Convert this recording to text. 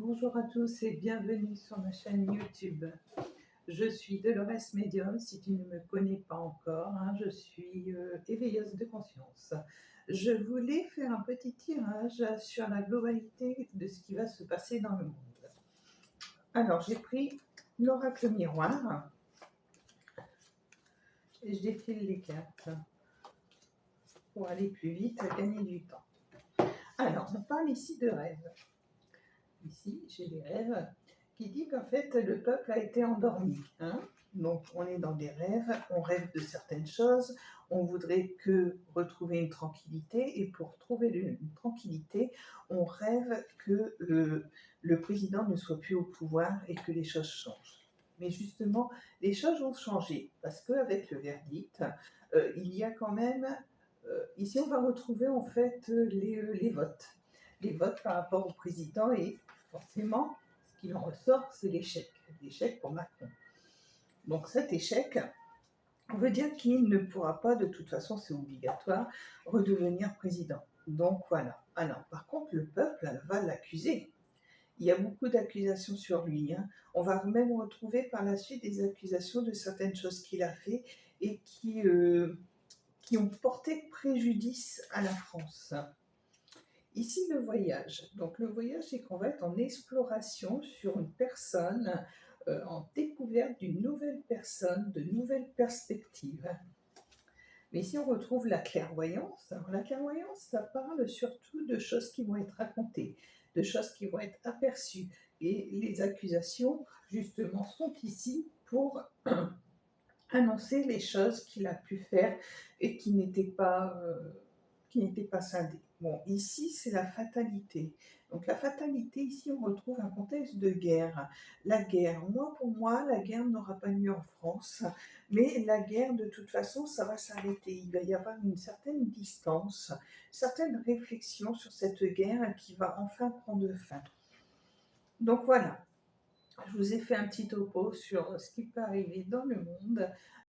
Bonjour à tous et bienvenue sur ma chaîne YouTube. Je suis Dolores Medium, si tu ne me connais pas encore, je suis éveilleuse de conscience. Je voulais faire un petit tirage sur la globalité de ce qui va se passer dans le monde. Alors, j'ai pris l'oracle miroir et je défile les cartes pour aller plus vite, gagner du temps. Alors, on parle ici de rêve. Ici, j'ai des rêves qui dit qu'en fait, le peuple a été endormi. Donc, on est dans des rêves, on rêve de certaines choses, on voudrait que retrouver une tranquillité, et pour trouver une tranquillité, on rêve que le président ne soit plus au pouvoir et que les choses changent. Mais justement, les choses ont changé, parce qu'avec le verdict, il y a quand même... ici, on va retrouver en fait les votes. Les votes par rapport au président, et forcément, ce qu'il en ressort, c'est l'échec. L'échec pour Macron. Donc cet échec, on veut dire qu'il ne pourra pas, de toute façon c'est obligatoire, redevenir président. Donc voilà. Alors par contre, le peuple va l'accuser. Il y a beaucoup d'accusations sur lui. On va même retrouver par la suite des accusations de certaines choses qu'il a fait et qui ont porté préjudice à la France. Ici, le voyage. Donc, le voyage, c'est qu'on va être en exploration sur une personne, en découverte d'une nouvelle personne, de nouvelles perspectives. Mais ici, on retrouve la clairvoyance. Alors, la clairvoyance, ça parle surtout de choses qui vont être racontées, de choses qui vont être aperçues. Et les accusations, justement, sont ici pour annoncer les choses qu'il a pu faire et qui n'étaient pas scindées. Bon, ici, c'est la fatalité. Donc la fatalité, ici, on retrouve un contexte de guerre. La guerre, pour moi, la guerre n'aura pas lieu en France, mais la guerre, de toute façon, ça va s'arrêter. Il va y avoir une certaine distance, certaines réflexions sur cette guerre qui va enfin prendre fin. Donc voilà, je vous ai fait un petit topo sur ce qui peut arriver dans le monde.